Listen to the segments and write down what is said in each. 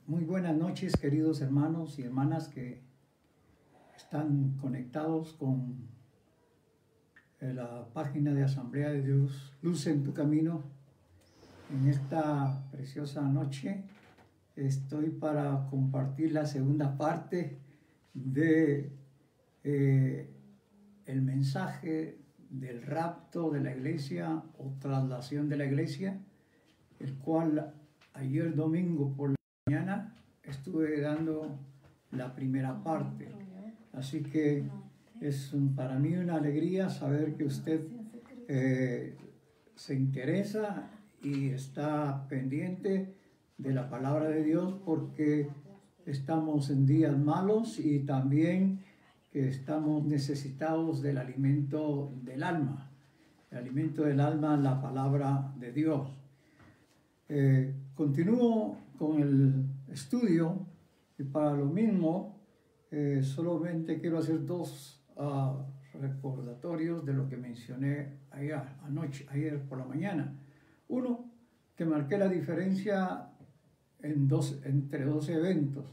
Muy buenas noches, queridos hermanos y hermanas que están conectados con la página de Asamblea de Dios, Luz en tu Camino. En esta preciosa noche estoy para compartir la segunda parte de el mensaje del rapto de la iglesia o traslación de la iglesia, el cual ayer domingo por la mañana estuve dando la primera parte. Así que es para mí una alegría saber que usted se interesa y está pendiente de la palabra de Dios, porque estamos en días malos y también que estamos necesitados del alimento del alma. El alimento del alma, la palabra de Dios. Continúo con el estudio y para lo mismo solamente quiero hacer dos recordatorios de lo que mencioné ayer por la mañana. Uno, que marqué la diferencia entre dos eventos,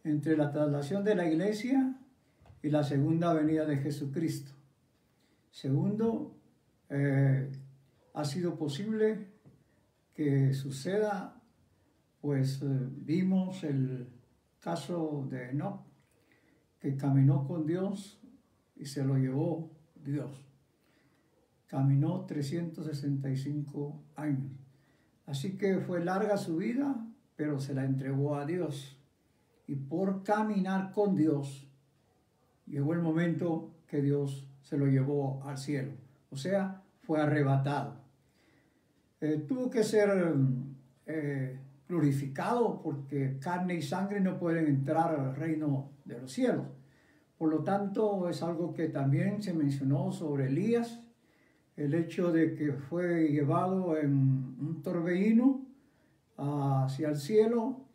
entre la traslación de la iglesia y la segunda venida de Jesucristo. Segundo, ha sido posible que suceda, pues vimos el caso de Enoc, que caminó con Dios y se lo llevó Dios. Caminó 365 años. Así que fue larga su vida, pero se la entregó a Dios. Y por caminar con Dios, llegó el momento que Dios se lo llevó al cielo. O sea, fue arrebatado. Tuvo que ser glorificado, porque carne y sangre no pueden entrar al reino de los cielos. Por lo tanto, es algo que también se mencionó sobre Elías, el hecho de que fue llevado en un torbellino hacia el cielo,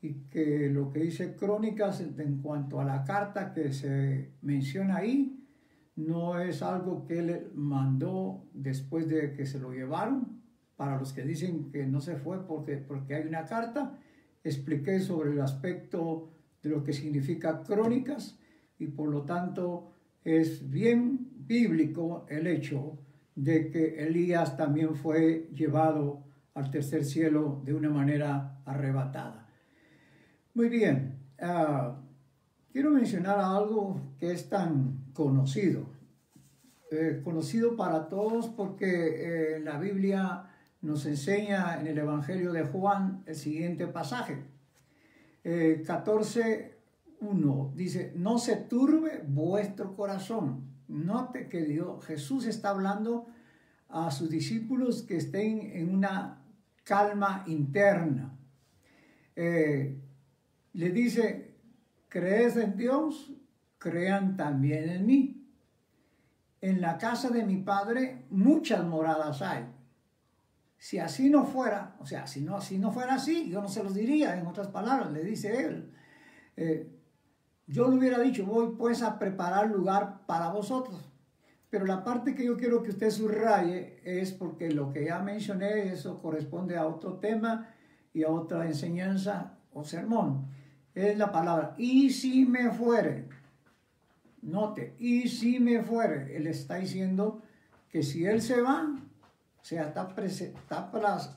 y que lo que dice Crónicas en cuanto a la carta que se menciona ahí, no es algo que él mandó después de que se lo llevaron. Para los que dicen que no se fue porque hay una carta, expliqué sobre el aspecto de lo que significa Crónicas, y por lo tanto es bien bíblico el hecho de que Elías también fue llevado al tercer cielo de una manera arrebatada. Muy bien, quiero mencionar algo que es tan conocido, conocido para todos, porque en la Biblia nos enseña en el Evangelio de Juan el siguiente pasaje, 14:1, dice: no se turbe vuestro corazón. Note que Jesús está hablando a sus discípulos que estén en una calma interna. Le dice: ¿crees en Dios? Crean también en mí. En la casa de mi Padre muchas moradas hay. Si así no fuera, o sea, si no fuera así, yo no se los diría. En otras palabras, le dice él, yo le hubiera dicho: voy pues a preparar lugar para vosotros. Pero la parte que yo quiero que usted subraye es porque lo que ya mencioné, eso corresponde a otro tema y a otra enseñanza o sermón. Es la palabra "y si me fuere". Note, "y si me fuere". Él está diciendo que si él se va, o sea, está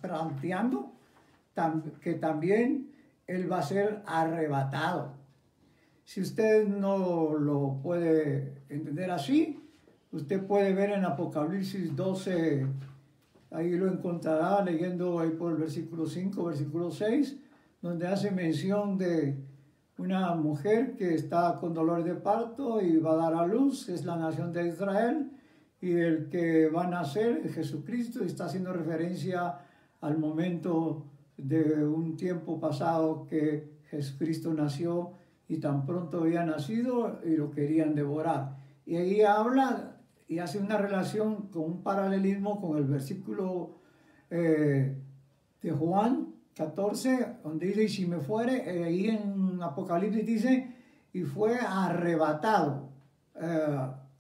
planteando que también él va a ser arrebatado. Si usted no lo puede entender así, usted puede ver en Apocalipsis 12, ahí lo encontrará leyendo ahí por el versículo 5, versículo 6, donde hace mención de una mujer que está con dolor de parto y va a dar a luz, es la nación de Israel, y el que va a nacer es Jesucristo, y está haciendo referencia al momento de un tiempo pasado que Jesucristo nació y tan pronto había nacido y lo querían devorar. Y ahí habla y hace una relación con un paralelismo con el versículo de Juan 14, donde dice: y si me fuere, ahí en Apocalipsis dice: y fue arrebatado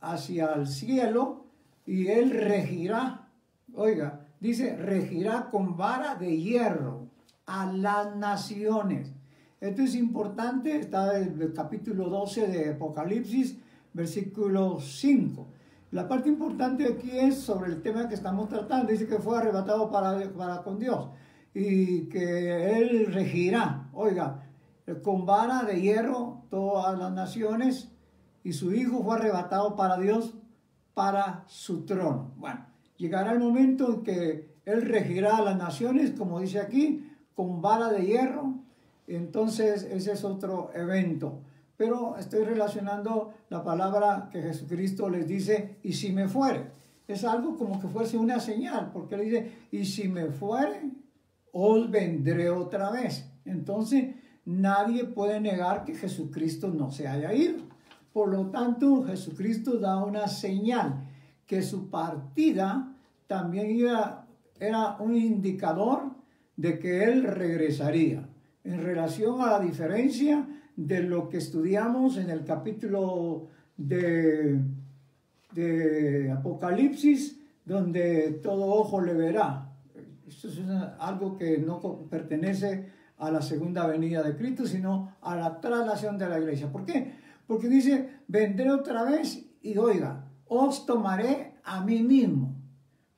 hacia el cielo, y él regirá, oiga, dice, regirá con vara de hierro. a las naciones. Esto es importante, está en el capítulo 12 de Apocalipsis, versículo 5. La parte importante aquí es sobre el tema que estamos tratando. Dice que fue arrebatado para con Dios y que Él regirá, oiga, con vara de hierro todas las naciones, y su Hijo fue arrebatado para Dios, para su trono. Bueno, llegará el momento en que Él regirá a las naciones, como dice aquí, con vara de hierro. Entonces ese es otro evento. Pero estoy relacionando la palabra que Jesucristo les dice, y si me fuere. Es algo como que fuese una señal, porque Él dice, y si me fuere, os vendré otra vez. Entonces nadie puede negar que Jesucristo no se haya ido. Por lo tanto, Jesucristo da una señal que su partida también era un indicador de que Él regresaría. En relación a la diferencia de lo que estudiamos en el capítulo de Apocalipsis, donde todo ojo le verá. Esto es algo que no pertenece a la segunda venida de Cristo, sino a la traslación de la iglesia. ¿Por qué? Porque dice, vendré otra vez y oiga, os tomaré a mí mismo,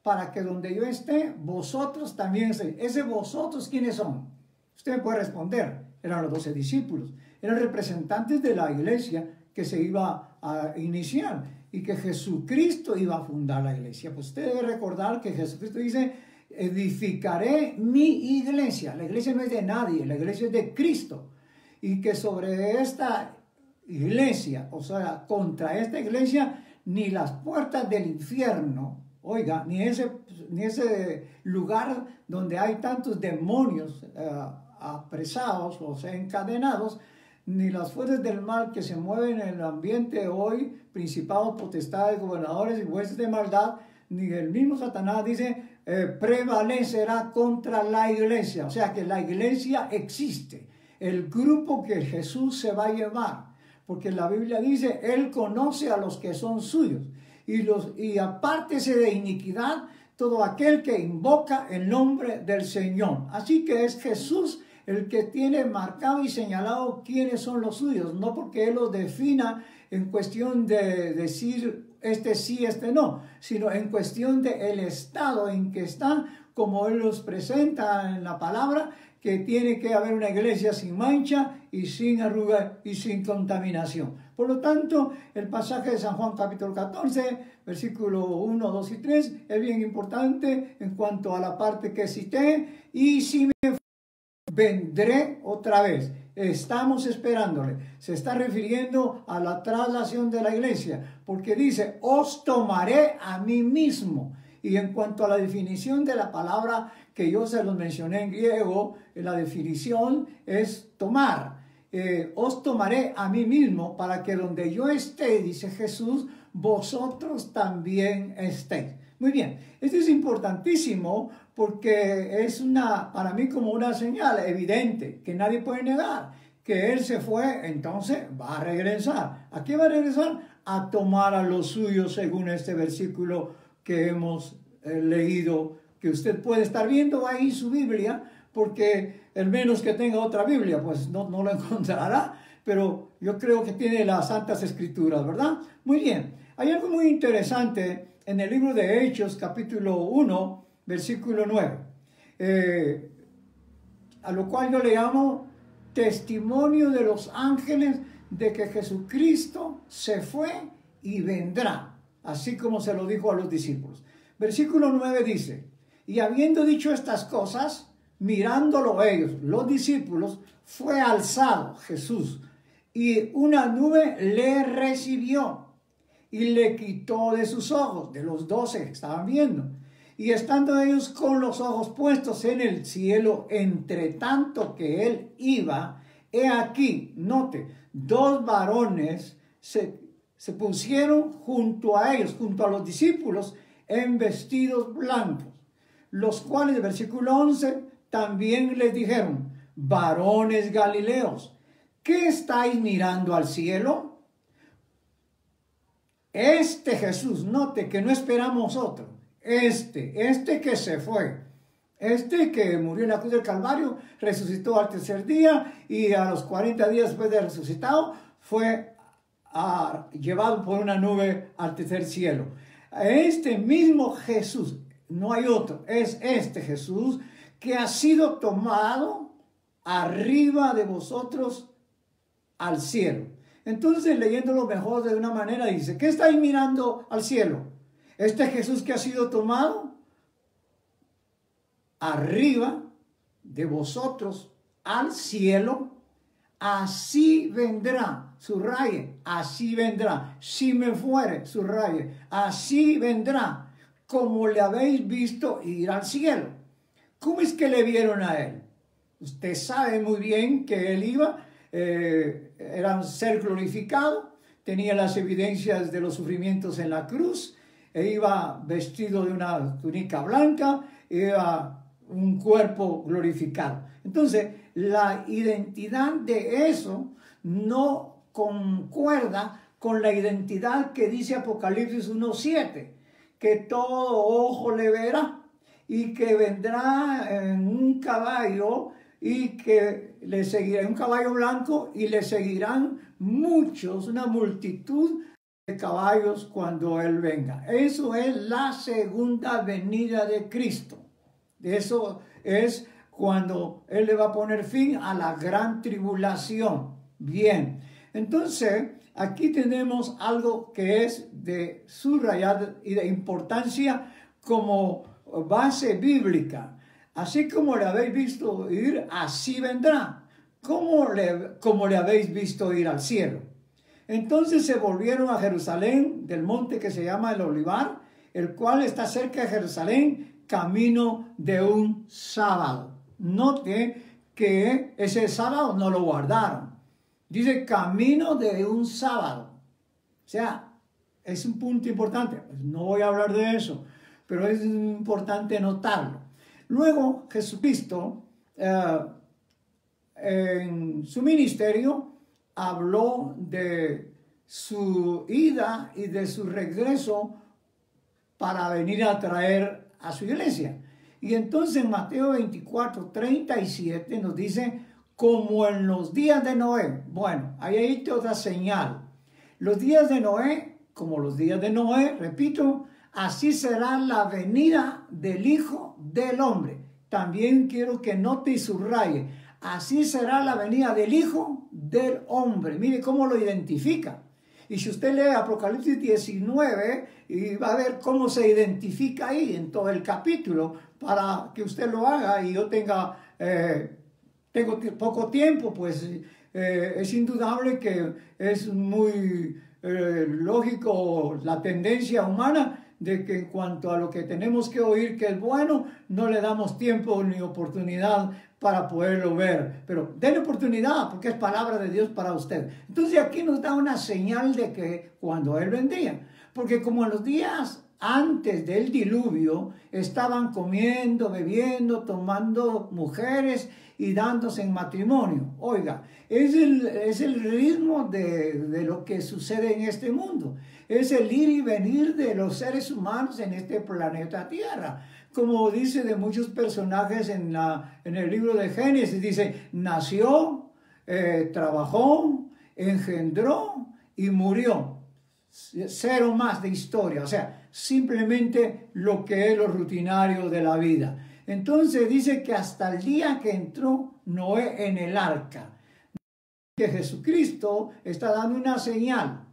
para que donde yo esté, vosotros también estéis. ¿Ese vosotros quiénes son? Usted me puede responder. Eran los 12 discípulos. Eran representantes de la iglesia que se iba a iniciar y que Jesucristo iba a fundar la iglesia. Pues usted debe recordar que Jesucristo dice, edificaré mi iglesia. La iglesia no es de nadie, la iglesia es de Cristo. Y que sobre esta iglesia, o sea, contra esta iglesia, ni las puertas del infierno, oiga, ni ese lugar donde hay tantos demonios apresados, o sea, encadenados, ni las fuerzas del mal que se mueven en el ambiente hoy, principados, potestades, gobernadores y jueces de maldad, ni el mismo Satanás dice, prevalecerá contra la iglesia. O sea que la iglesia existe, el grupo que Jesús se va a llevar, porque la Biblia dice, Él conoce a los que son suyos, y apártese de iniquidad todo aquel que invoca el nombre del Señor. Así que es Jesús el que tiene marcado y señalado quiénes son los suyos, no porque Él los defina en cuestión de decir este sí, este no, sino en cuestión de el estado en que están, como Él los presenta en la palabra, que tiene que haber una iglesia sin mancha y sin arruga y sin contaminación. Por lo tanto, el pasaje de San Juan capítulo 14, versículo 1, 2 y 3, es bien importante en cuanto a la parte que cité, y si me vendré otra vez. Estamos esperándole. Se está refiriendo a la traslación de la iglesia, porque dice, os tomaré a mí mismo. Y en cuanto a la definición de la palabra que yo se los mencioné en griego, la definición es tomar. Os tomaré a mí mismo para que donde yo esté, dice Jesús, vosotros también estéis. Muy bien, esto es importantísimo porque es para mí como una señal evidente que nadie puede negar, que Él se fue, entonces va a regresar. ¿A qué va a regresar? A tomar a los suyos, según este versículo que hemos leído, que usted puede estar viendo ahí su Biblia, porque el menos que tenga otra Biblia, pues no lo encontrará, pero yo creo que tiene las Santas Escrituras, ¿verdad? Muy bien, hay algo muy interesante en el libro de Hechos, capítulo 1, versículo 9, a lo cual yo le llamo testimonio de los ángeles de que Jesucristo se fue y vendrá, así como se lo dijo a los discípulos. Versículo 9 dice, y habiendo dicho estas cosas, mirándolo ellos, los discípulos, fue alzado Jesús, y una nube le recibió, y le quitó de sus ojos, de los 12 que estaban viendo. Y estando ellos con los ojos puestos en el cielo, entre tanto que él iba, he aquí, note, 2 varones se pusieron junto a ellos, junto a los discípulos, en vestidos blancos, los cuales, versículo 11, también les dijeron, varones galileos, ¿qué estáis mirando al cielo? Este Jesús, note que no esperamos otro, este que se fue, Este que murió en la cruz del Calvario, resucitó al tercer día y a los 40 días después de resucitado fue llevado por una nube al tercer cielo. Este mismo Jesús, no hay otro, es este Jesús que ha sido tomado arriba de vosotros al cielo. Entonces, leyéndolo mejor de una manera, dice, ¿qué estáis mirando al cielo? Este Jesús que ha sido tomado arriba de vosotros al cielo, así vendrá, subraye, así vendrá, si me fuere, subraye, así vendrá, como le habéis visto ir al cielo. ¿Cómo es que le vieron a él? Usted sabe muy bien que él iba, era un ser glorificado, tenía las evidencias de los sufrimientos en la cruz, e iba vestido de una túnica blanca, iba un cuerpo glorificado. Entonces, la identidad de eso no concuerda con la identidad que dice Apocalipsis 1:7, que todo ojo le verá y que vendrá en un caballo y que le seguirá, un caballo blanco, y le seguirán muchos, una multitud de caballos cuando Él venga. Eso es la segunda venida de Cristo. Eso es cuando Él le va a poner fin a la gran tribulación. Bien, entonces aquí tenemos algo que es de subrayar y de importancia como base bíblica. Así como le habéis visto ir, así vendrá. Como le habéis visto ir al cielo. Entonces se volvieron a Jerusalén, del monte que se llama el Olivar, el cual está cerca de Jerusalén, camino de un sábado. Note que ese sábado no lo guardaron. Dice camino de un sábado. O sea, es un punto importante. No voy a hablar de eso, pero es importante notarlo. Luego Jesucristo en su ministerio habló de su ida y de su regreso para venir a traer a su iglesia. Y entonces en Mateo 24:37 nos dice, como en los días de Noé. Bueno, ahí hay otra señal. Los días de Noé, como los días de Noé, repito, así será la venida del Hijo del Hombre. También quiero que note y subraye. Así será la venida del Hijo del Hombre. Mire cómo lo identifica. Y si usted lee Apocalipsis 19, y va a ver cómo se identifica ahí en todo el capítulo, para que usted lo haga y yo tengo poco tiempo, pues es indudable que es muy lógico la tendencia humana de que en cuanto a lo que tenemos que oír que es bueno, no le damos tiempo ni oportunidad para poderlo ver. Pero denle oportunidad porque es palabra de Dios para usted. Entonces aquí nos da una señal de que cuando Él vendría, porque como en los días antes del diluvio estaban comiendo, bebiendo, tomando mujeres y dándose en matrimonio. Oiga, es el ritmo de lo que sucede en este mundo. Es el ir y venir de los seres humanos en este planeta Tierra. Como dice de muchos personajes en el libro de Génesis, dice, nació, trabajó, engendró y murió. Cero más de historia, o sea, simplemente lo que es lo rutinario de la vida. Entonces dice que hasta el día que entró Noé en el arca, que Jesucristo está dando una señal.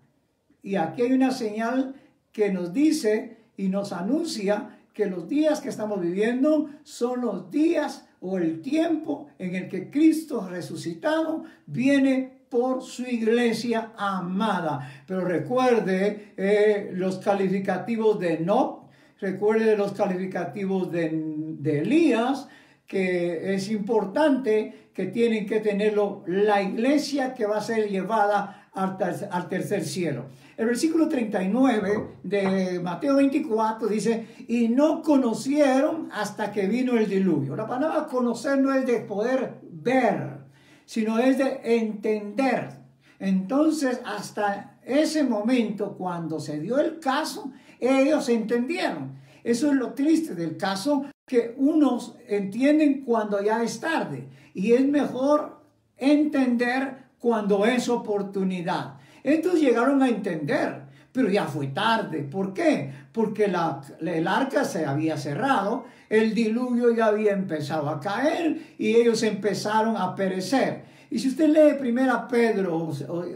Y aquí hay una señal que nos dice y nos anuncia que los días que estamos viviendo son los días o el tiempo en el que Cristo resucitado viene por su iglesia amada. Pero recuerde los calificativos de Enoc, recuerde los calificativos de Elías, que es importante que tienen que tenerlo la iglesia que va a ser llevada al tercer cielo. El versículo 39 de Mateo 24 dice, y no conocieron hasta que vino el diluvio. La palabra conocer no es de poder ver, sino es de entender. Entonces, hasta ese momento, cuando se dio el caso, ellos entendieron. Eso es lo triste del caso, que unos entienden cuando ya es tarde y es mejor entender cuando es oportunidad. Estos llegaron a entender, pero ya fue tarde. ¿Por qué? Porque el arca se había cerrado, el diluvio ya había empezado a caer y ellos empezaron a perecer. Y si usted lee Primera Pedro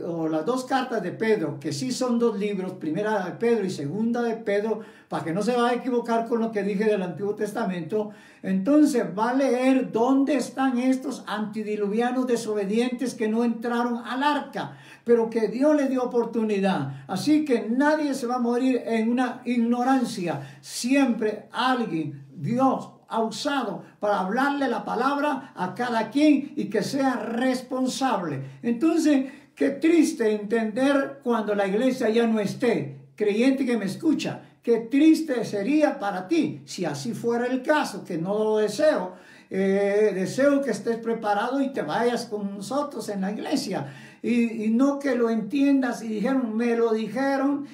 o las dos cartas de Pedro, que sí son dos libros, Primera de Pedro y Segunda de Pedro, para que no se vaya a equivocar con lo que dije del Antiguo Testamento, entonces va a leer dónde están estos antidiluvianos desobedientes que no entraron al arca, pero que Dios les dio oportunidad. Así que nadie se va a morir en una ignorancia. Siempre alguien, Dios, ha usado para hablarle la palabra a cada quien y que sea responsable. Entonces, qué triste entender cuando la iglesia ya no esté. Creyente que me escucha, qué triste sería para ti si así fuera el caso, que no lo deseo. Deseo que estés preparado y te vayas con nosotros en la iglesia. Y no que lo entiendas y dijeron, me lo dijeron,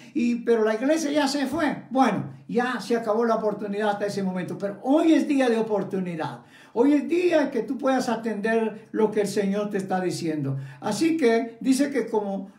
pero la iglesia ya se fue. Bueno, ya se acabó la oportunidad hasta ese momento, pero hoy es día de oportunidad. Hoy es día que tú puedas atender lo que el Señor te está diciendo. Así que dice que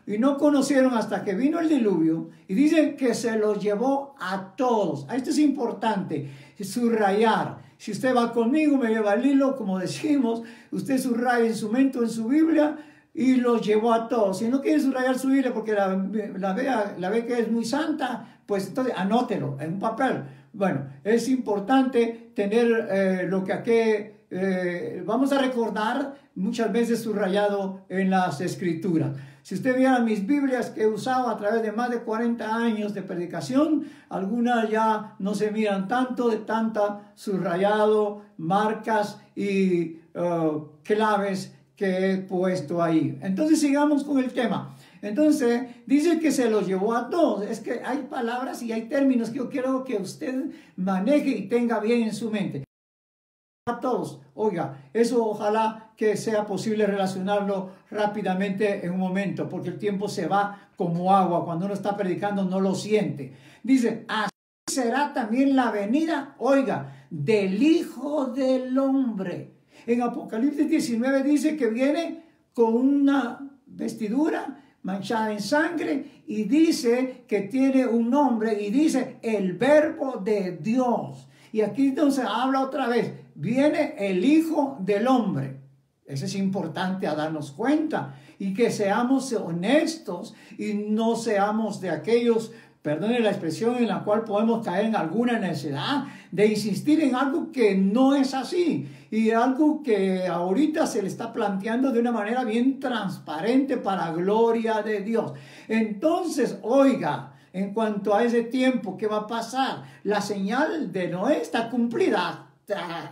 y no conocieron hasta que vino el diluvio, y dicen que se los llevó a todos. Esto es importante, subrayar. Si usted va conmigo, me lleva el hilo, como decimos, usted subraya en su mente o en su Biblia, y los llevó a todos. Si no quiere subrayar su Biblia porque la ve que es muy santa, pues entonces anótelo en un papel. Bueno, es importante tener lo que aquí vamos a recordar muchas veces subrayado en las Escrituras. Si usted viera mis Biblias que he usado a través de más de 40 años de predicación, algunas ya no se miran tanto de tanta subrayado, marcas y claves que he puesto ahí. Entonces sigamos con el tema. Entonces dice que se los llevó a todos. Es que hay palabras y hay términos que yo quiero que usted maneje y tenga bien en su mente. A todos. Oiga, eso ojalá que sea posible relacionarlo rápidamente en un momento, porque el tiempo se va como agua. Cuando uno está predicando no lo siente. Dice, así será también la venida, oiga, del Hijo del Hombre. En Apocalipsis 19 dice que viene con una vestidura manchada en sangre y dice que tiene un nombre y dice el Verbo de Dios. Y aquí entonces habla otra vez, viene el Hijo del Hombre. Eso es importante a darnos cuenta y que seamos honestos y no seamos de aquellos, perdone la expresión, en la cual podemos caer en alguna necesidad de insistir en algo que no es así y algo que ahorita se le está planteando de una manera bien transparente para gloria de Dios. Entonces, oiga, en cuanto a ese tiempo que va a pasar, la señal de Noé está cumplida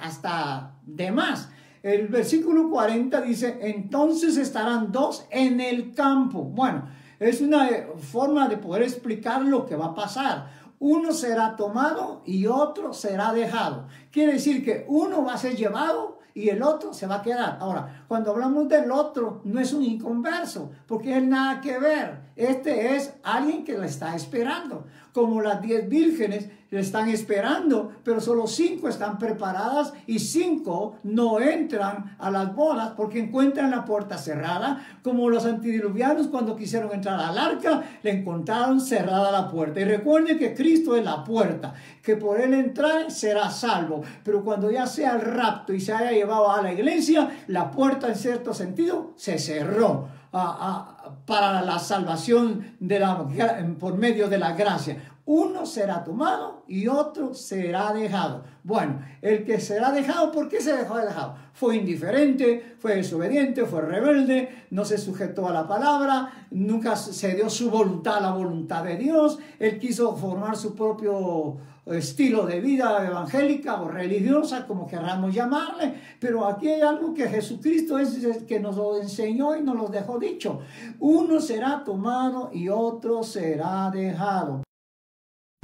hasta de más. El versículo 40 dice, entonces estarán dos en el campo. Bueno, es una forma de poder explicar lo que va a pasar. Uno será tomado y otro será dejado. Quiere decir que uno va a ser llevado y el otro se va a quedar. Ahora, cuando hablamos del otro, no es un inconverso, porque es nada que ver. Este es alguien que la está esperando. Como las 10 vírgenes le están esperando, pero solo 5 están preparadas y 5 no entran a las bodas porque encuentran la puerta cerrada. Como los antidiluvianos cuando quisieron entrar al arca, le encontraron cerrada la puerta. Y recuerden que Cristo es la puerta, que por él entrar será salvo. Pero cuando ya sea el rapto y se haya llevado a la iglesia, la puerta en cierto sentido se cerró para la salvación por medio de la gracia. Uno será tomado y otro será dejado. Bueno, el que será dejado, ¿por qué se dejó de dejado? Fue indiferente, fue desobediente, fue rebelde, no se sujetó a la palabra, nunca se dio su voluntad a la voluntad de Dios. Él quiso formar su propio estilo de vida evangélica o religiosa, como queramos llamarle, pero aquí hay algo que Jesucristo es el que nos lo enseñó y nos lo dejó dicho. Uno será tomado y otro será dejado.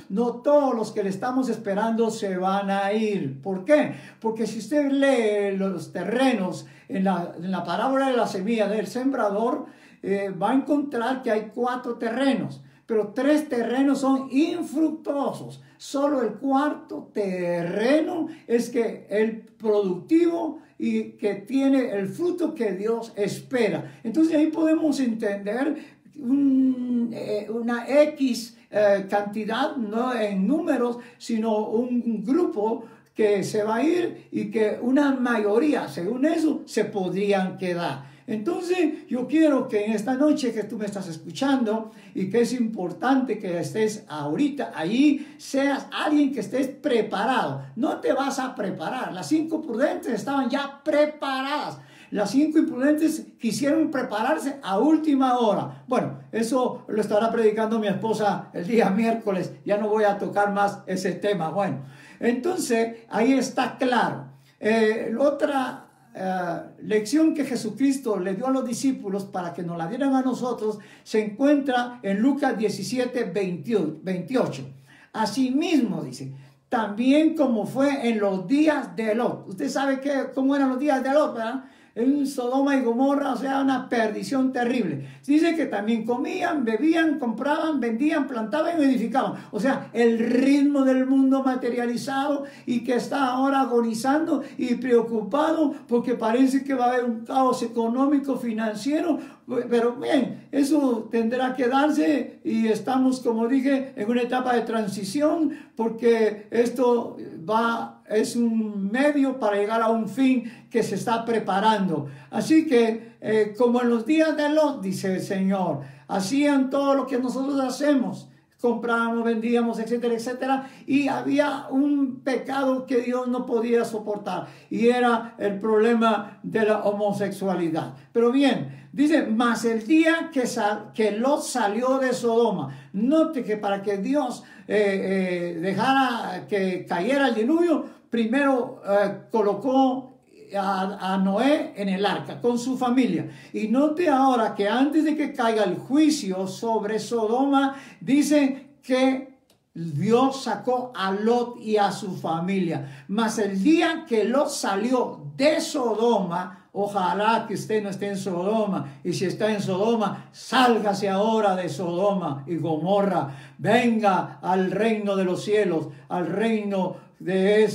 No todos los que le estamos esperando se van a ir. ¿Por qué? Porque si usted lee los terrenos en la parábola de la semilla del sembrador, va a encontrar que hay 4 terrenos. pero 3 terrenos son infructuosos. Solo el 4º terreno es que el productivo y que tiene el fruto que Dios espera. Entonces ahí podemos entender una X cantidad, no en números, sino un grupo que se va a ir y que una mayoría, según eso, se podrían quedar. Entonces, yo quiero que en esta noche que tú me estás escuchando y que es importante que estés ahorita allí, seas alguien que estés preparado. No te vas a preparar. Las 5 prudentes estaban ya preparadas. Las 5 imprudentes quisieron prepararse a última hora. Bueno, eso lo estará predicando mi esposa el día miércoles. Ya no voy a tocar más ese tema. Bueno, entonces ahí está claro. Otra lección que Jesucristo le dio a los discípulos para que nos la dieran a nosotros se encuentra en Lucas 17, 28. Asimismo, dice, también como fue en los días de Lot. Usted sabe cómo eran los días de Lot, ¿verdad? En Sodoma y Gomorra, o sea, una perdición terrible. Dice que también comían, bebían, compraban, vendían, plantaban y edificaban. O sea, el ritmo del mundo materializado y que está ahora agonizando y preocupado porque parece que va a haber un caos económico, financiero. Pero bien, eso tendrá que darse y estamos, como dije, en una etapa de transición porque esto es un medio para llegar a un fin que se está preparando. Así que, como en los días de Lot, dice el Señor, hacían todo lo que nosotros hacemos. Comprábamos, vendíamos, etcétera, etcétera. Y había un pecado que Dios no podía soportar. Y era el problema de la homosexualidad. Pero bien, dice, mas el día que Lot salió de Sodoma. Note que para que Dios dejara que cayera el diluvio, primero colocó a Noé en el arca con su familia. Y note ahora que antes de que caiga el juicio sobre Sodoma, dice que Dios sacó a Lot y a su familia. Mas el día que Lot salió de Sodoma, ojalá que usted no esté en Sodoma, y si está en Sodoma, sálgase ahora de Sodoma y Gomorra, venga al reino de los cielos, al reino de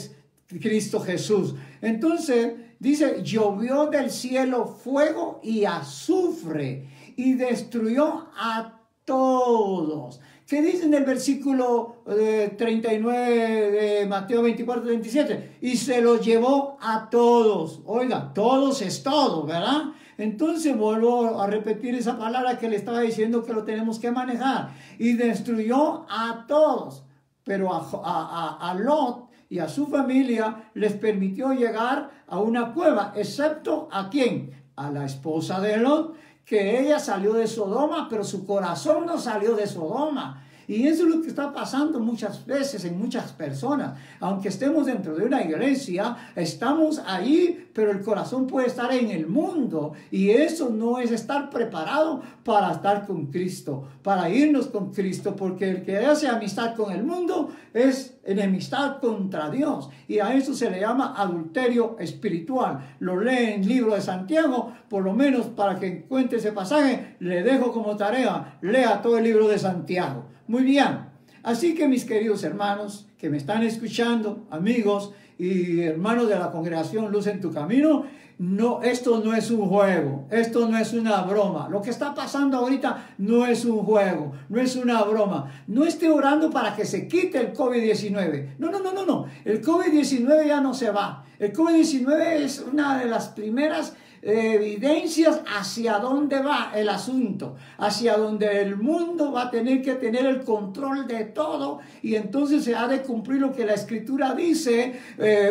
Cristo Jesús. Entonces dice, llovió del cielo fuego y azufre y destruyó a todos. ¿Qué dice en el versículo 39 de Mateo 24, 27? Y se los llevó a todos. Oiga, todos es todo, ¿verdad? Entonces vuelvo a repetir esa palabra que le estaba diciendo que lo tenemos que manejar. Y destruyó a todos. Pero a Lot y a su familia les permitió llegar a una cueva, excepto ¿a quién? A la esposa de Lot, que ella salió de Sodoma, pero su corazón no salió de Sodoma. Y eso es lo que está pasando muchas veces en muchas personas. Aunque estemos dentro de una iglesia, estamos ahí, pero el corazón puede estar en el mundo. Y eso no es estar preparado para estar con Cristo, para irnos con Cristo, porque el que hace amistad con el mundo es enemistad contra Dios. Y a eso se le llama adulterio espiritual. Lo lee en el libro de Santiago, por lo menos para que encuentre ese pasaje, le dejo como tarea, lea todo el libro de Santiago. Muy bien, así que mis queridos hermanos que me están escuchando, amigos y hermanos de la congregación Luz en tu Camino, no, esto no es un juego, esto no es una broma. Lo que está pasando ahorita no es un juego, no es una broma. No esté orando para que se quite el COVID-19. No. El COVID-19 ya no se va. El COVID-19 es una de las primeras evidencias hacia dónde va el asunto, hacia donde el mundo va a tener que tener el control de todo, y entonces se ha de cumplir lo que la Escritura dice,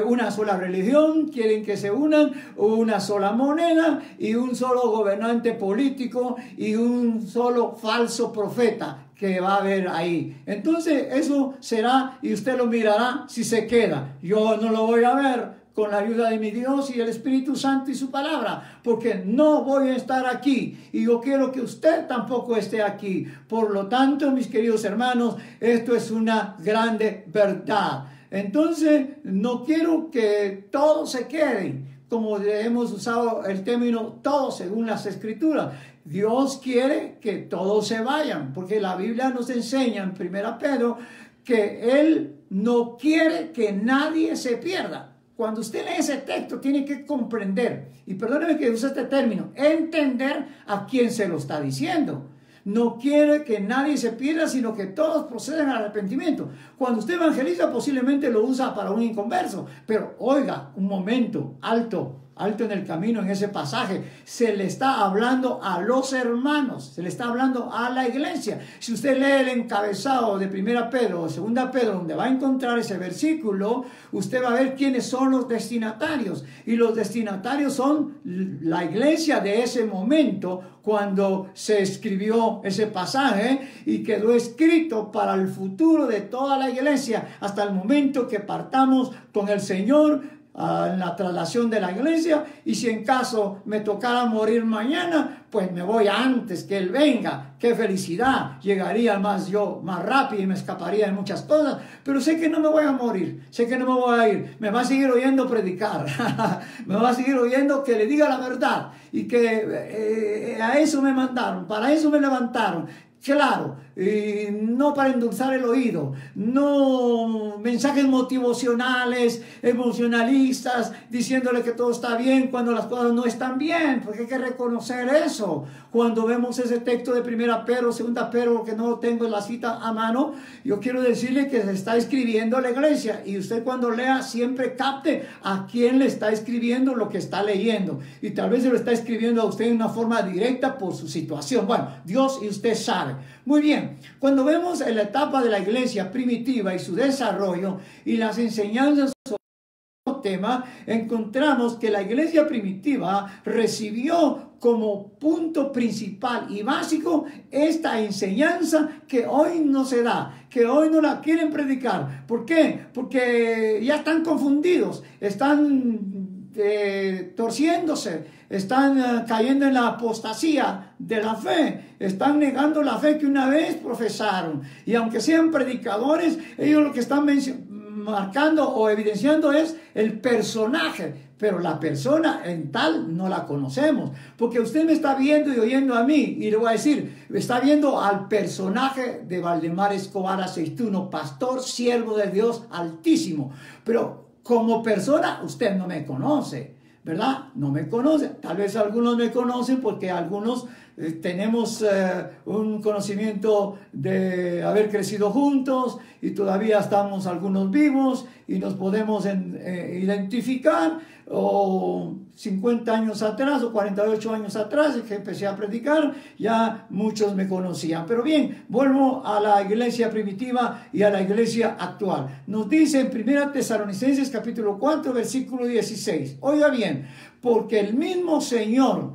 una sola religión, quieren que se unan, una sola moneda y un solo gobernante político y un solo falso profeta que va a haber ahí. Entonces eso será, y usted lo mirará si se queda. Yo no lo voy a ver con la ayuda de mi Dios y el Espíritu Santo y su palabra, porque no voy a estar aquí y yo quiero que usted tampoco esté aquí. Por lo tanto, mis queridos hermanos, esto es una grande verdad. Entonces, no quiero que todos se queden como hemos usado el término todo según las Escrituras. Dios quiere que todos se vayan, porque la Biblia nos enseña en 1 Pedro que Él no quiere que nadie se pierda. Cuando usted lee ese texto, tiene que comprender, y perdóneme que use este término, entender a quién se lo está diciendo. No quiere que nadie se pierda, sino que todos procedan al arrepentimiento. Cuando usted evangeliza, posiblemente lo usa para un inconverso. Pero oiga, un momento, alto en el camino, en ese pasaje, se le está hablando a los hermanos, se le está hablando a la iglesia. Si usted lee el encabezado de 1 Pedro o 2 Pedro, donde va a encontrar ese versículo, usted va a ver quiénes son los destinatarios. Y los destinatarios son la iglesia de ese momento, cuando se escribió ese pasaje, y quedó escrito para el futuro de toda la iglesia, hasta el momento que partamos con el Señor, en la traslación de la iglesia. Y si en caso me tocara morir mañana, pues me voy antes que Él venga. ¡Qué felicidad! Llegaría más rápido y me escaparía de muchas cosas. Pero sé que no me voy a morir, sé que no me voy a ir. Me va a seguir oyendo predicar, me va a seguir oyendo que le diga la verdad, y que a eso me mandaron, para eso me levantaron. Claro, no para endulzar el oído, no mensajes motivacionales, emocionalistas, diciéndole que todo está bien cuando las cosas no están bien, porque hay que reconocer eso. Cuando vemos ese texto de 1 Pedro, 2 Pedro, que no tengo la cita a mano, yo quiero decirle que se está escribiendo a la iglesia, y usted cuando lea siempre capte a quién le está escribiendo lo que está leyendo, y tal vez se lo está escribiendo a usted de una forma directa por su situación. Bueno, Dios y usted sabe. Muy bien, cuando vemos en la etapa de la iglesia primitiva y su desarrollo y las enseñanzas sobre el tema, encontramos que la iglesia primitiva recibió como punto principal y básico esta enseñanza que hoy no se da, que hoy no la quieren predicar. ¿Por qué? Porque ya están confundidos, están torciéndose, están cayendo en la apostasía de la fe, están negando la fe que una vez profesaron. Y aunque sean predicadores, ellos lo que están marcando o evidenciando es el personaje, pero la persona en tal no la conocemos, porque usted me está viendo y oyendo a mí, y le voy a decir, está viendo al personaje de Valdemar Escobar Aceituno, pastor, siervo de Dios Altísimo, pero como persona usted no me conoce, ¿verdad? No me conoce. Tal vez algunos me conocen porque algunos tenemos un conocimiento de haber crecido juntos, y todavía estamos algunos vivos y nos podemos identificar. O 50 años atrás o 48 años atrás que empecé a predicar, ya muchos me conocían. Pero bien, vuelvo a la iglesia primitiva y a la iglesia actual. Nos dice en 1 Tesalonicenses capítulo 4 versículo 16. Oiga bien, porque el mismo Señor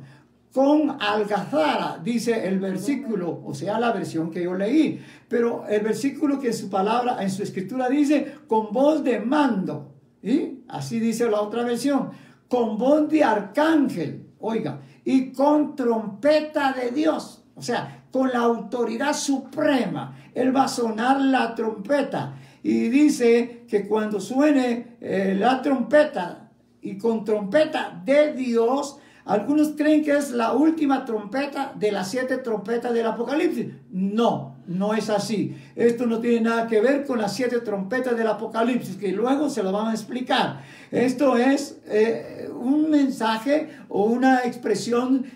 con algazara, dice el versículo, o sea, la versión que yo leí, pero el versículo que en su palabra, en su escritura dice, con voz de mando, ¿y? Así dice la otra versión, con voz de arcángel, oiga, y con trompeta de Dios, o sea, con la autoridad suprema, Él va a sonar la trompeta, y dice que cuando suene la trompeta, y con trompeta de Dios, algunos creen que es la última trompeta de las 7 trompetas del Apocalipsis. No, no es así. Esto no tiene nada que ver con las 7 trompetas del Apocalipsis, que luego se lo van a explicar. Esto es un mensaje o una expresión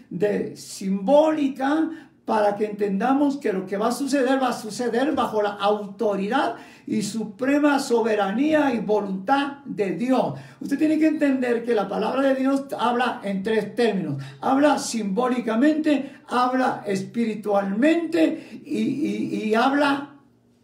simbólica para que entendamos que lo que va a suceder bajo la autoridad y suprema soberanía y voluntad de Dios. Usted tiene que entender que la palabra de Dios habla en 3 términos. Habla simbólicamente, habla espiritualmente y habla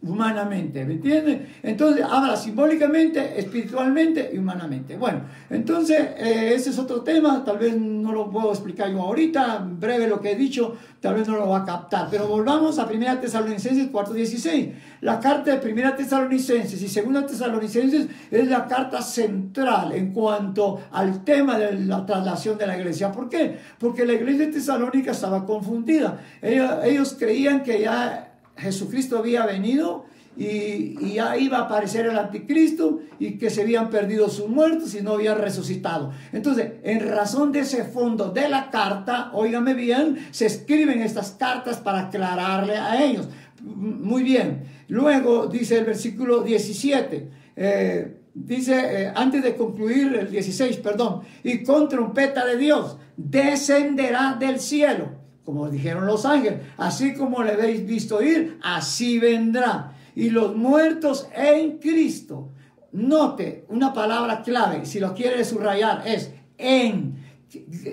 humanamente, ¿me entiende? Entonces habla simbólicamente, espiritualmente y humanamente. Bueno, entonces ese es otro tema, tal vez no lo puedo explicar yo ahorita, breve lo que he dicho, tal vez no lo va a captar, pero volvamos a 1 Tesalonicenses 4:16. La carta de 1 Tesalonicenses y 2 Tesalonicenses es la carta central en cuanto al tema de la traslación de la iglesia. ¿Por qué? Porque la iglesia de Tesalónica estaba confundida. Ellos creían que ya Jesucristo había venido y ya iba a aparecer el anticristo y que se habían perdido sus muertos y no habían resucitado. Entonces, en razón de ese fondo de la carta, óigame bien, se escriben estas cartas para aclararle a ellos. Muy bien. Luego dice el versículo 17, dice, antes de concluir el 16, perdón, y con trompeta de Dios descenderá del cielo, como dijeron los ángeles, así como le habéis visto ir, así vendrá. Y los muertos en Cristo, note una palabra clave, si lo quiere subrayar, es en.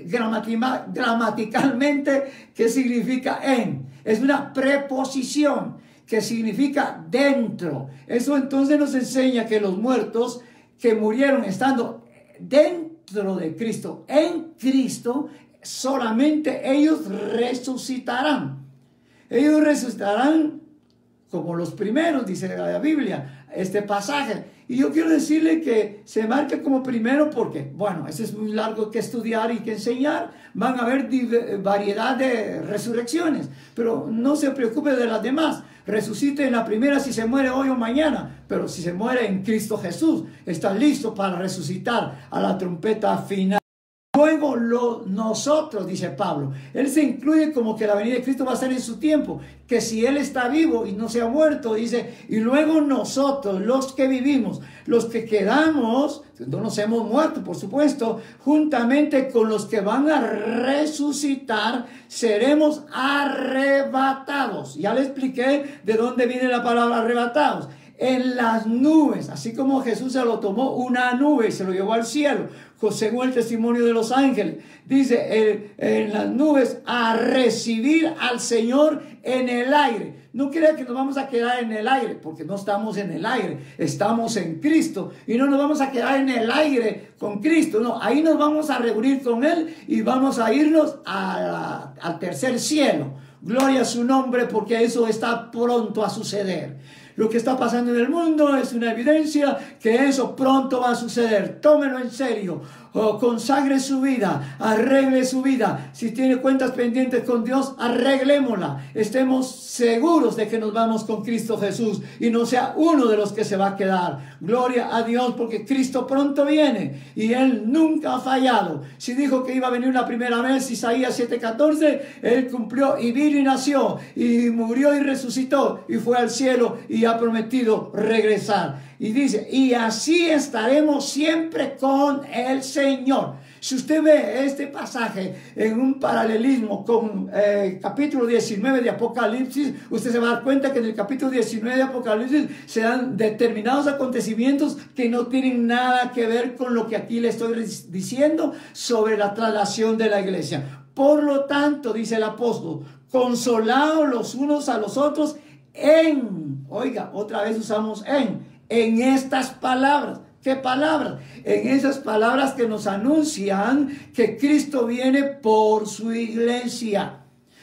Gramaticalmente, ¿qué significa en? Es una preposición que significa dentro. Eso entonces nos enseña que los muertos que murieron estando dentro de Cristo, en Cristo, solamente ellos resucitarán. Ellos resucitarán como los primeros, dice la Biblia, este pasaje. Y yo quiero decirle que se marca como primero porque, bueno, eso es muy largo que estudiar y que enseñar. Van a haber variedad de resurrecciones, pero no se preocupe de las demás. Resucite en la primera si se muere hoy o mañana, pero si se muere en Cristo Jesús, está listo para resucitar a la trompeta final. Luego nosotros, dice Pablo, él se incluye como que la venida de Cristo va a ser en su tiempo, que si él está vivo y no se ha muerto, dice, y luego nosotros, los que vivimos, los que quedamos, no nos hemos muerto, por supuesto, juntamente con los que van a resucitar, seremos arrebatados. Ya le expliqué de dónde viene la palabra arrebatados. En las nubes, así como Jesús se lo tomó una nube y se lo llevó al cielo, según el testimonio de los ángeles, dice en las nubes a recibir al Señor en el aire. No crea que nos vamos a quedar en el aire, porque no estamos en el aire, estamos en Cristo y no nos vamos a quedar en el aire con Cristo, no, ahí nos vamos a reunir con Él y vamos a irnos al tercer cielo. Gloria a su nombre, porque eso está pronto a suceder. Lo que está pasando en el mundo es una evidencia que eso pronto va a suceder. Tómelo en serio. Consagre su vida, arregle su vida. Si tiene cuentas pendientes con Dios, arreglémosla. Estemos seguros de que nos vamos con Cristo Jesús y no sea uno de los que se va a quedar. Gloria a Dios, porque Cristo pronto viene y Él nunca ha fallado. Si dijo que iba a venir una primera vez, Isaías 7:14, Él cumplió y vino y nació y murió y resucitó y fue al cielo y ha prometido regresar. Y dice, y así estaremos siempre con el Señor. Si usted ve este pasaje en un paralelismo con capítulo 19 de Apocalipsis, usted se va a dar cuenta que en el capítulo 19 de Apocalipsis se dan determinados acontecimientos que no tienen nada que ver con lo que aquí le estoy diciendo sobre la traslación de la iglesia. Por lo tanto, dice el apóstol, consolados los unos a los otros oiga, otra vez usamos en estas palabras. ¿Qué palabras? En esas palabras que nos anuncian que Cristo viene por su iglesia.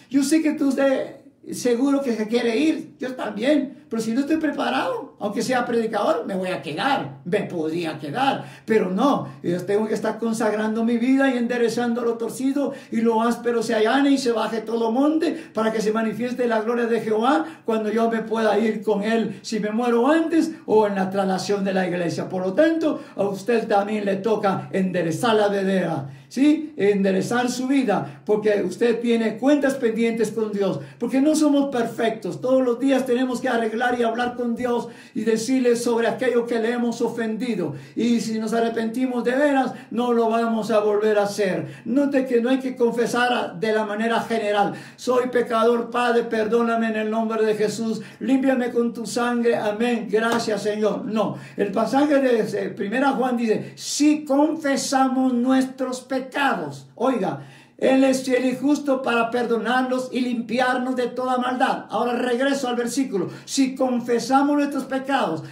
Yo sé que usted seguro que se quiere ir, yo también, pero si no estoy preparado, aunque sea predicador, me voy a quedar, me podría quedar, pero no, yo tengo que estar consagrando mi vida y enderezando lo torcido y lo áspero se allane y se baje todo monte para que se manifieste la gloria de Jehová cuando yo me pueda ir con Él, si me muero antes o en la traslación de la iglesia. Por lo tanto, a usted también le toca enderezar la vedera, ¿sí? Enderezar su vida, porque usted tiene cuentas pendientes con Dios, porque no somos perfectos. Todos los días tenemos que arreglar y hablar con Dios y decirle sobre aquello que le hemos ofendido. Y si nos arrepentimos de veras, no lo vamos a volver a hacer. Note que no hay que confesar de la manera general. Soy pecador, Padre, perdóname en el nombre de Jesús. Límpiame con tu sangre. Amén. Gracias, Señor. No. El pasaje de 1 Juan dice, si confesamos nuestros pecados, oiga, Él es fiel y justo para perdonarnos y limpiarnos de toda maldad. Ahora regreso al versículo. Si confesamos nuestros pecados,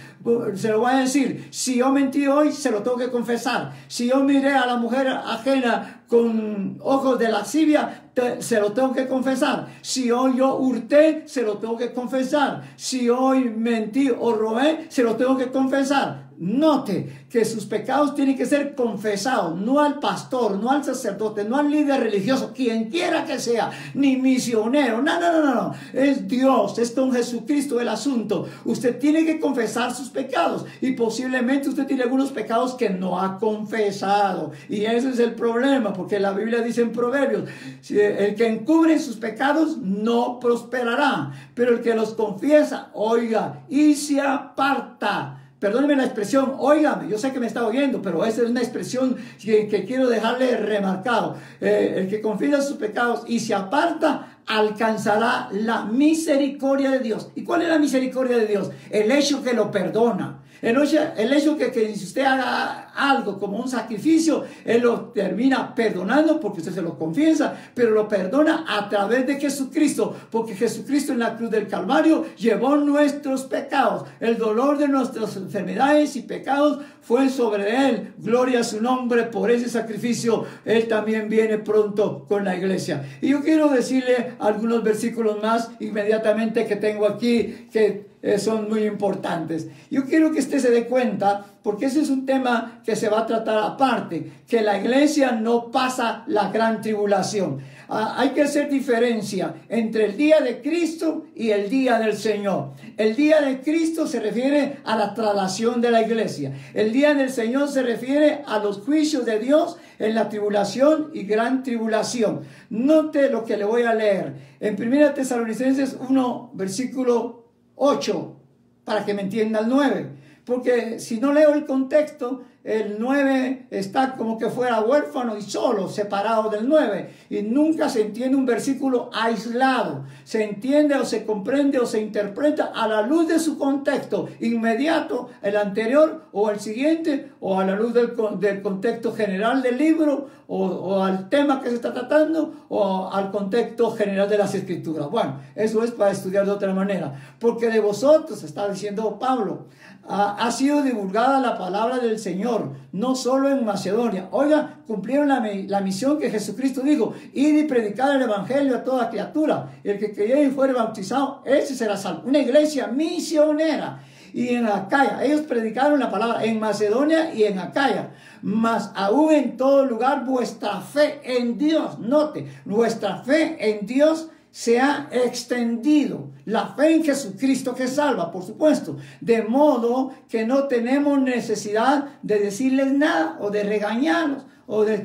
se lo voy a decir, si yo mentí hoy, se lo tengo que confesar. Si yo miré a la mujer ajena con ojos de lascivia, se lo tengo que confesar. Si hoy yo hurté, se lo tengo que confesar. Si hoy mentí o robé, se lo tengo que confesar. Note que sus pecados tienen que ser confesados, no al pastor, no al sacerdote, no al líder religioso, quien quiera que sea, ni misionero. No. Es Dios, es con Jesucristo el asunto. Usted tiene que confesar sus pecados y posiblemente usted tiene algunos pecados que no ha confesado. Y ese es el problema, porque la Biblia dice en Proverbios, el que encubre sus pecados no prosperará, pero el que los confiesa, oiga, y se aparta. Perdóneme la expresión, óigame, yo sé que me está oyendo, pero esa es una expresión que quiero dejarle remarcado. El que confiesa sus pecados y se aparta, alcanzará la misericordia de Dios. ¿Y cuál es la misericordia de Dios? El hecho que lo perdona. El hecho que si usted haga algo como un sacrificio, Él lo termina perdonando porque usted se lo confiesa, pero lo perdona a través de Jesucristo, porque Jesucristo en la cruz del Calvario llevó nuestros pecados. El dolor de nuestras enfermedades y pecados fue sobre Él. Gloria a su nombre por ese sacrificio. Él también viene pronto con la iglesia. Y yo quiero decirle algunos versículos más inmediatamente que tengo aquí que son muy importantes. Yo quiero que usted se dé cuenta, porque ese es un tema que se va a tratar aparte, que la iglesia no pasa la gran tribulación. Hay que hacer diferencia entre el día de Cristo y el día del Señor. El día de Cristo se refiere a la traslación de la iglesia. El día del Señor se refiere a los juicios de Dios en la tribulación y gran tribulación. Note lo que le voy a leer. En 1 Tesalonicenses 1, versículo 8, para que me entienda el 9, porque si no leo el contexto, el 9 está como que fuera huérfano y solo, separado del 9, y nunca se entiende un versículo aislado. Se entiende o se comprende o se interpreta a la luz de su contexto inmediato, el anterior o el siguiente, o a la luz del contexto general del libro, o al tema que se está tratando, o al contexto general de las Escrituras. Bueno, eso es para estudiar de otra manera, porque de vosotros, está diciendo Pablo, ha sido divulgada la palabra del Señor, no solo en Macedonia. Oiga, cumplieron la misión que Jesucristo dijo: id y predicar el evangelio a toda criatura. El que creyere y fuere bautizado, ese será salvo. Una iglesia misionera. Y en Acaya, ellos predicaron la palabra en Macedonia y en Acaya. Mas aún en todo lugar vuestra fe en Dios, note, nuestra fe en Dios se ha extendido. La fe en Jesucristo que salva, por supuesto. De modo que no tenemos necesidad de decirles nada o de regañarlos o de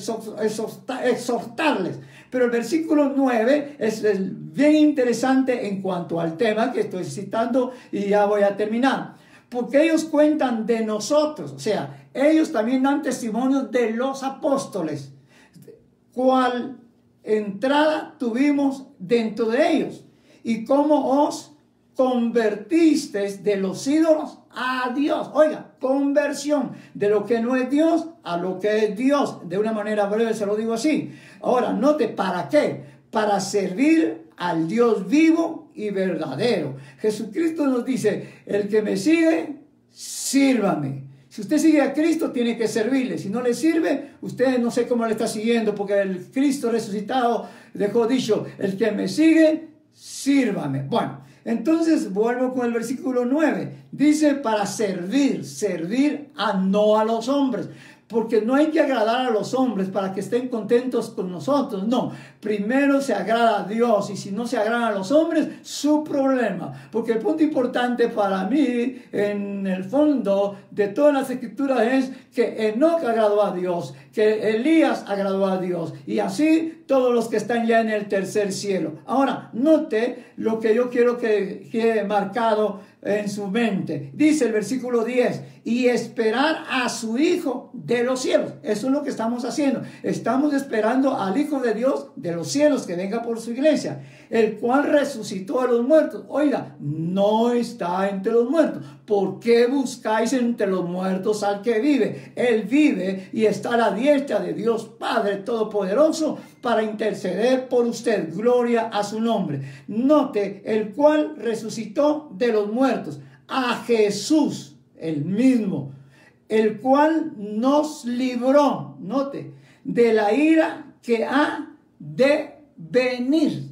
exhortarles. Pero el versículo 9 es bien interesante en cuanto al tema que estoy citando y ya voy a terminar. Porque ellos cuentan de nosotros, o sea, ellos también dan testimonio de los apóstoles. ¿Cuál entrada tuvimos dentro de ellos? Y cómo os convertisteis de los ídolos a Dios. Oiga, conversión de lo que no es Dios a lo que es Dios. De una manera breve se lo digo así. Ahora, note, ¿para qué? Para servir al Dios vivo y verdadero. Jesucristo nos dice: el que me sigue, sírvame. Si usted sigue a Cristo, tiene que servirle. Si no le sirve, usted no sé cómo le está siguiendo, porque el Cristo resucitado dejó dicho: el que me sigue, sírvame. Bueno, entonces vuelvo con el versículo 9. Dice: para servir no a los hombres. Porque no hay que agradar a los hombres para que estén contentos con nosotros. No, primero se agrada a Dios, y si no se agrada a los hombres, su problema. Porque el punto importante para mí, en el fondo de todas las Escrituras, es que Enoc agradó a Dios, que Elías agradó a Dios, y así todos los que están ya en el tercer cielo. Ahora, note lo que yo quiero que quede marcado en su mente. Dice el versículo 10: y esperar a su Hijo de los cielos. Eso es lo que estamos haciendo. Estamos esperando al Hijo de Dios de los cielos que venga por su iglesia, el cual resucitó a los muertos. Oiga, no está entre los muertos. ¿Por qué buscáis entre los muertos al que vive? Él vive y está a la diestra de Dios Padre Todopoderoso para interceder por usted. Gloria a su nombre. Note, el cual resucitó de los muertos a Jesús, el mismo, el cual nos libró, note, de la ira que ha de venir.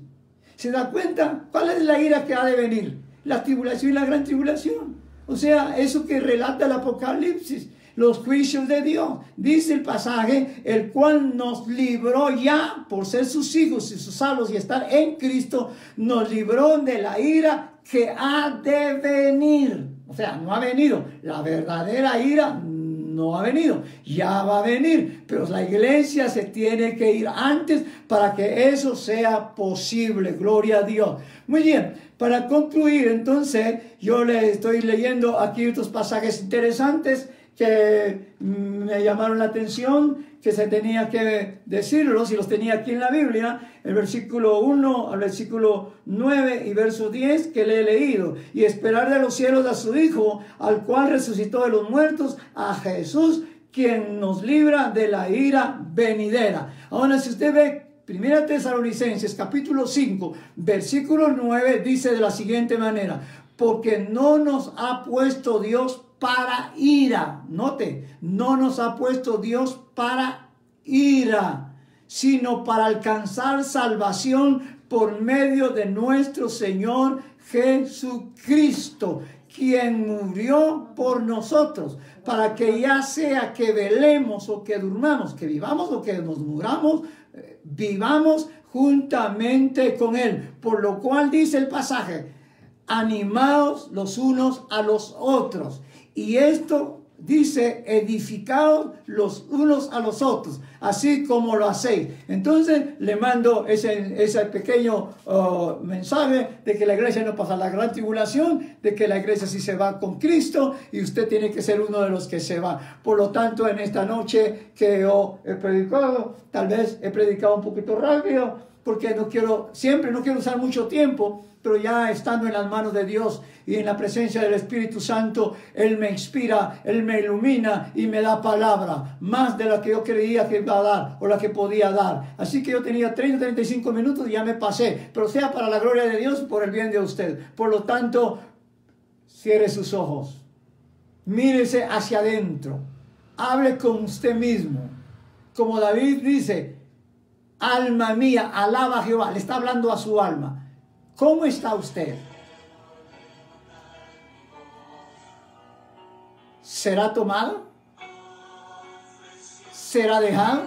¿Se da cuenta? ¿Cuál es la ira que ha de venir? La tribulación y la gran tribulación. O sea, eso que relata el Apocalipsis, los juicios de Dios. Dice el pasaje, el cual nos libró ya, por ser sus hijos y sus salvos y estar en Cristo, nos libró de la ira que ha de venir. O sea, no ha venido. La verdadera ira no ha venido. Ya va a venir. Pero la iglesia se tiene que ir antes para que eso sea posible. Gloria a Dios. Muy bien. Para concluir, entonces, yo le estoy leyendo aquí otros pasajes interesantes que me llamaron la atención, que se tenía que decirlos y los tenía aquí en la Biblia, el versículo 1 al versículo 9 y verso 10 que le he leído. Y esperar de los cielos a su Hijo, al cual resucitó de los muertos, a Jesús, quien nos libra de la ira venidera. Ahora, si usted ve Primera Tesalonicenses capítulo 5, versículo 9, dice de la siguiente manera: porque no nos ha puesto Dios para ira. Note, no nos ha puesto Dios para ira, sino para alcanzar salvación por medio de nuestro Señor Jesucristo, quien murió por nosotros, para que ya sea que velemos o que durmamos, que vivamos o que nos muramos, vivamos juntamente con Él. Por lo cual dice el pasaje: animaos los unos a los otros. Y esto dice: edificaos los unos a los otros, así como lo hacéis. Entonces le mando ese pequeño mensaje de que la iglesia no pasa la gran tribulación, de que la iglesia sí se va con Cristo y usted tiene que ser uno de los que se va. Por lo tanto, en esta noche que yo he predicado, tal vez he predicado un poquito rápido, porque no quiero usar mucho tiempo, pero ya estando en las manos de Dios y en la presencia del Espíritu Santo, Él me inspira, Él me ilumina y me da palabra, más de la que yo creía que iba a dar o la que podía dar. Así que yo tenía 30-35 minutos y ya me pasé, pero sea para la gloria de Dios, por el bien de usted. Por lo tanto, cierre sus ojos, mírese hacia adentro, hable con usted mismo. Como David dice: alma mía, alaba a Jehová. Le está hablando a su alma. ¿Cómo está usted? ¿Será tomado? ¿Será dejado?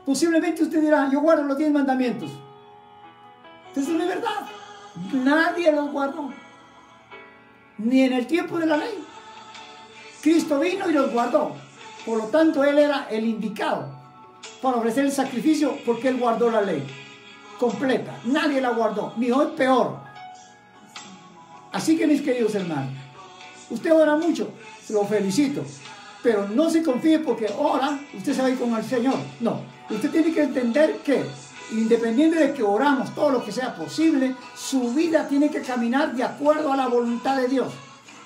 Posiblemente usted dirá: yo guardo los 10 mandamientos. Eso no es verdad. Nadie los guardó, ni en el tiempo de la ley. Cristo vino y los guardó. Por lo tanto, Él era el indicado para ofrecer el sacrificio, porque Él guardó la ley completa. Nadie la guardó, ni hoy peor. Así que, mis queridos hermanos, usted ora mucho, se lo felicito, pero no se confíe porque ora, usted se va a ir con el Señor. No, usted tiene que entender que independiente de que oramos todo lo que sea posible, su vida tiene que caminar de acuerdo a la voluntad de Dios.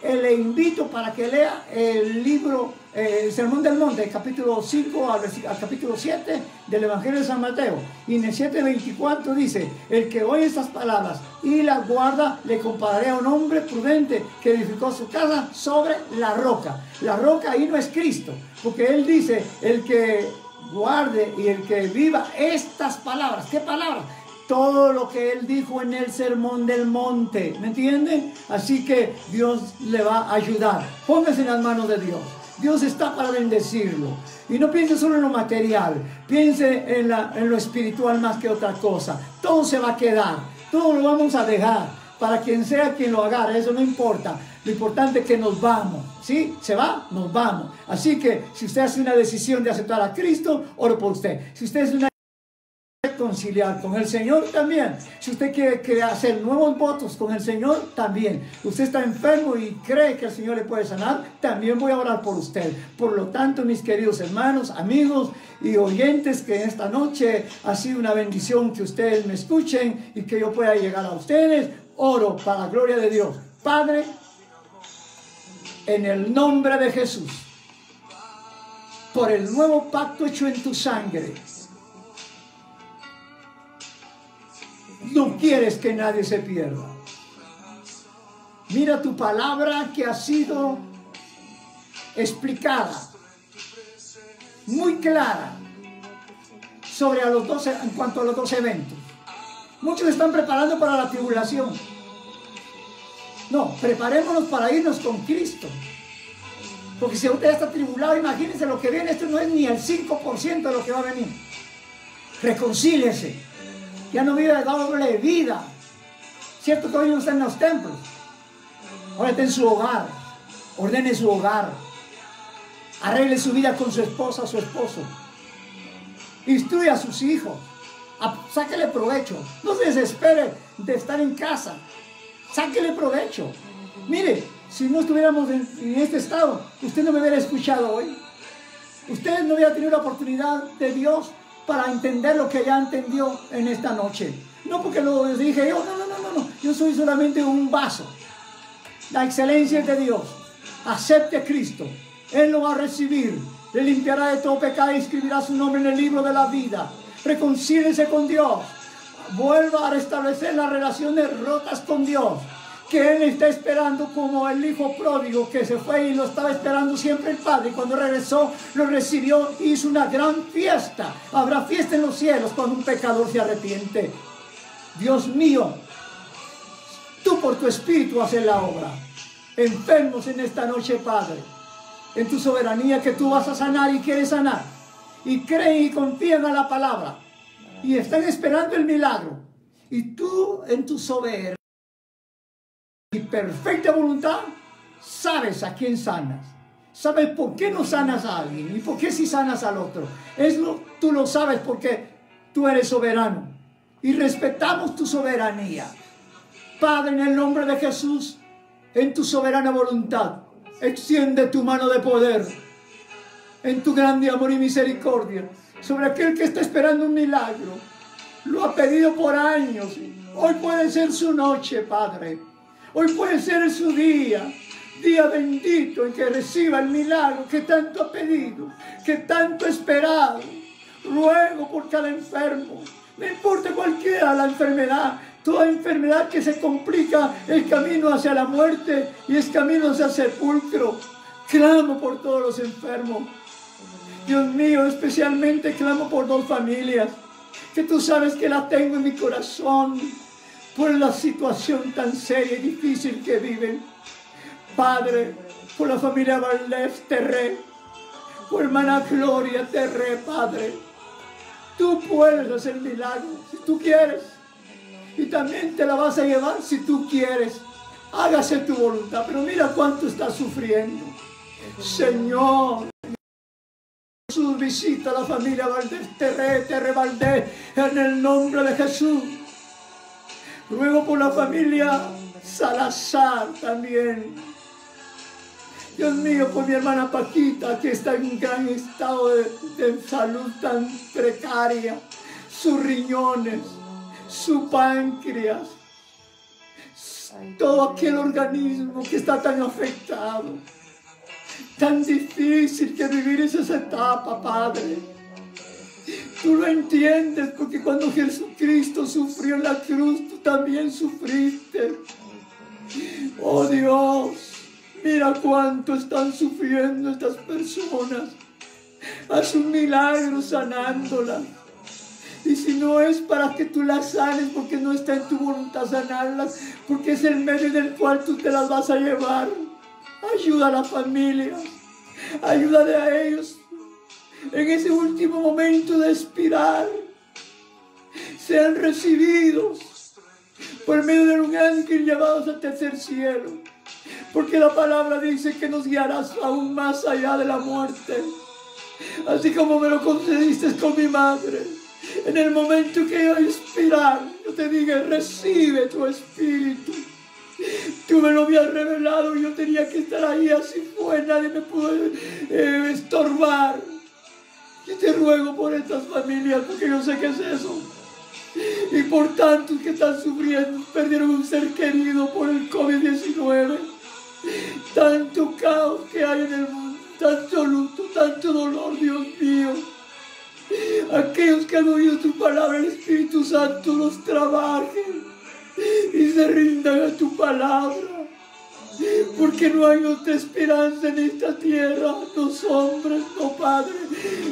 Le invito para que lea el libro, el Sermón del Monte, capítulo 5 al capítulo 7 del Evangelio de San Mateo. Y en el 7:24 dice: el que oye estas palabras y las guarda, le compararé a un hombre prudente que edificó su casa sobre la roca. La roca ahí no es Cristo, porque Él dice: el que guarde y el que viva estas palabras. ¿Qué palabras? Todo lo que Él dijo en el Sermón del Monte, ¿me entienden? Así que Dios le va a ayudar. Póngase en las manos de Dios. Dios está para bendecirlo. Y no piense solo en lo material, piense en lo espiritual más que otra cosa. Todo se va a quedar, todo lo vamos a dejar. Para quien sea quien lo haga, eso no importa. Lo importante es que nos vamos. ¿Sí? ¿Se va? Nos vamos. Así que si usted hace una decisión de aceptar a Cristo, oro por usted. Si usted es una reconciliar con el Señor, también. Si usted quiere hacer nuevos votos con el Señor, también. Usted está enfermo y cree que el Señor le puede sanar, también voy a orar por usted. Por lo tanto, mis queridos hermanos, amigos y oyentes, que en esta noche ha sido una bendición que ustedes me escuchen y que yo pueda llegar a ustedes. Oro para la gloria de Dios. Padre, en el nombre de Jesús, por el nuevo pacto hecho en tu sangre, no quieres que nadie se pierda. Mira tu palabra que ha sido explicada, muy clara, sobre en cuanto a los 2 eventos. Muchos están preparando para la tribulación. No, preparémonos para irnos con Cristo. Porque si usted está atribulado, imagínense lo que viene. Esto no es ni el 5% de lo que va a venir. Reconcíliese. Ya no vive de doble vida. Cierto que hoy no está en los templos. Ahora está en su hogar. Ordene su hogar. Arregle su vida con su esposa, su esposo. Instruya a sus hijos. Sáquele provecho. No se desespere de estar en casa. Sáquele provecho. Mire, si no estuviéramos en este estado, usted no me hubiera escuchado hoy. Usted no hubiera tenido la oportunidad de Dios para entender lo que ya entendió en esta noche. No porque lo dije yo, no. Yo soy solamente un vaso. La excelencia es de Dios. Acepte a Cristo. Él lo va a recibir. Le limpiará de todo pecado y escribirá su nombre en el libro de la vida. Reconcíliese con Dios. Vuelva a restablecer las relaciones rotas con Dios, que Él está esperando como el hijo pródigo que se fue y lo estaba esperando siempre el Padre. Y cuando regresó, lo recibió y hizo una gran fiesta. Habrá fiesta en los cielos cuando un pecador se arrepiente. Dios mío, tú por tu espíritu haces la obra. Enfermos en esta noche, Padre, en tu soberanía que tú vas a sanar y quieres sanar. Y creen y confían a la palabra. Y están esperando el milagro. Y tú en tu soberanía y perfecta voluntad, sabes a quién sanas. Sabes por qué no sanas a alguien y por qué sí sanas al otro. Tú lo sabes porque tú eres soberano. Y respetamos tu soberanía. Padre, en el nombre de Jesús, en tu soberana voluntad, extiende tu mano de poder en tu grande amor y misericordia sobre aquel que está esperando un milagro. Lo ha pedido por años. Hoy puede ser su noche, Padre. Hoy puede ser su día. Día bendito en que reciba el milagro que tanto ha pedido, que tanto ha esperado. Ruego por cada enfermo. No importa cualquiera la enfermedad. Toda enfermedad que se complica el camino hacia la muerte y es camino hacia el sepulcro. Clamo por todos los enfermos. Dios mío, especialmente clamo por dos familias que tú sabes que la tengo en mi corazón por la situación tan seria y difícil que viven. Padre, por la familia Valdés Terré, por hermana Gloria Terré, Padre. Tú puedes hacer milagros si tú quieres. Y también te la vas a llevar si tú quieres. Hágase tu voluntad. Pero mira cuánto estás sufriendo. Señor, Jesús, visita a la familia Valdés Terré Valdés en el nombre de Jesús. Ruego por la familia Salazar también. Dios mío, por mi hermana Paquita, que está en un gran estado de salud tan precaria. Sus riñones, su páncreas, todo aquel organismo que está tan afectado. Tan difícil que vivir esa etapa, Padre. Tú lo entiendes porque cuando Jesucristo sufrió en la cruz, tú también sufriste. Oh Dios, mira cuánto están sufriendo estas personas. Haz un milagro sanándolas. Y si no es para que tú las sanes, porque no está en tu voluntad sanarlas, porque es el medio del cual tú te las vas a llevar. Ayuda a la familia. Ayúdale a ellos en ese último momento de expirar. Sean recibidos por medio de un ángel llevados al tercer cielo. Porque la palabra dice que nos guiarás aún más allá de la muerte. Así como me lo concediste con mi madre. En el momento que yo expirar, yo te dije, recibe tu espíritu. Tú me lo habías revelado y yo tenía que estar ahí, así fue, nadie me pudo estorbar. Yo te ruego por estas familias, porque yo sé que es eso. Y por tantos que están sufriendo, perdieron un ser querido por el COVID-19. Tanto caos que hay en el mundo, tanto luto, tanto dolor, Dios mío. Aquellos que han oído tu palabra, el Espíritu Santo los trabaje y se rindan a tu palabra, porque no hay otra esperanza en esta tierra. Los hombres, no, Padre,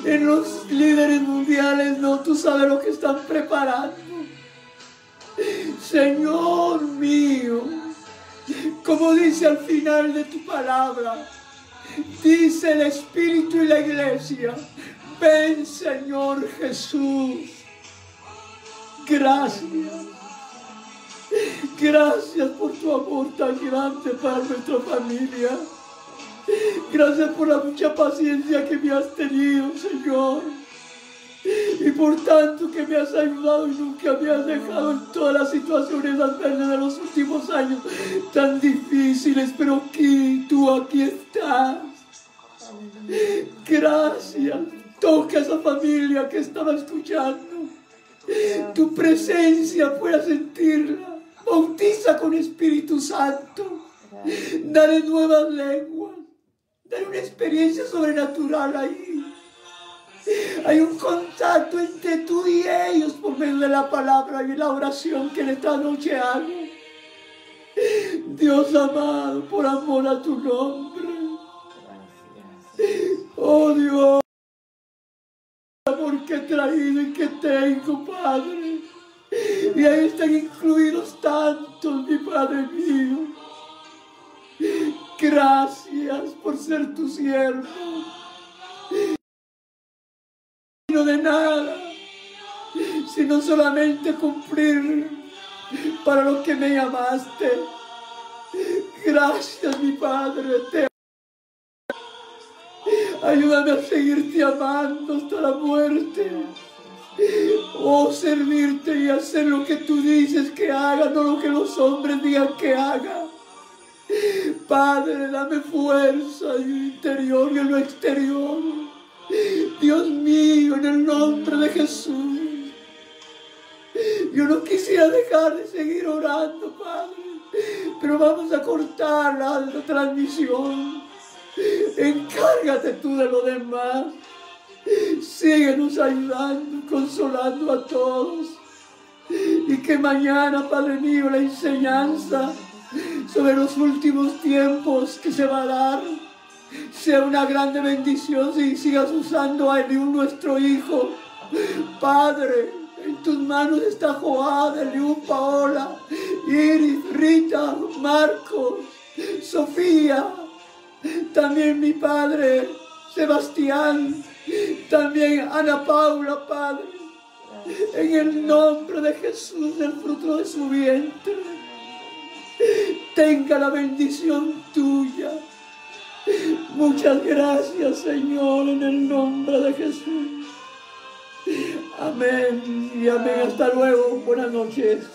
en los líderes mundiales, no, tú sabes lo que están preparando. Señor mío, Como dice al final de tu palabra, dice el Espíritu y la Iglesia, ven Señor Jesús. Gracias. Gracias por tu amor tan grande para nuestra familia. Gracias por la mucha paciencia que me has tenido, Señor. Y por tanto que me has ayudado y nunca me has dejado en todas las situaciones adversas de los últimos años tan difíciles, pero tú aquí estás. Gracias. Toca a esa familia que estaba escuchando. Tu presencia pueda sentirla. Bautiza con Espíritu Santo. Dale nuevas lenguas. Dale una experiencia sobrenatural ahí. Hay un contacto entre tú y ellos por medio de la palabra y la oración que en esta noche hago. Dios amado, por amor a tu nombre. Oh Dios, el amor que he traído y que tengo, Padre. Y ahí están incluidos tantos, mi Padre mío. Gracias por ser tu siervo. No de nada, sino solamente cumplir para lo que me llamaste. Gracias, mi Padre. Ayúdame a seguirte amando hasta la muerte. Oh, servirte y hacer lo que tú dices que haga, no lo que los hombres digan que haga. Padre, dame fuerza en el interior y en lo exterior. Dios mío, en el nombre de Jesús. Yo no quisiera dejar de seguir orando, Padre, pero vamos a cortar la transmisión. Encárgate tú de lo demás. Síguenos ayudando, consolando a todos. Y que mañana, Padre mío, la enseñanza sobre los últimos tiempos que se va a dar sea una grande bendición si sigas usando a Eliú, nuestro hijo. Padre, en tus manos está Joab, Eliú, Paola, Iris, Rita, Marcos, Sofía, también mi Padre, Sebastián, también Ana Paula, Padre, en el nombre de Jesús, el fruto de su vientre, tenga la bendición tuya. Muchas gracias, Señor, en el nombre de Jesús. Amén y amén. Hasta luego. Buenas noches.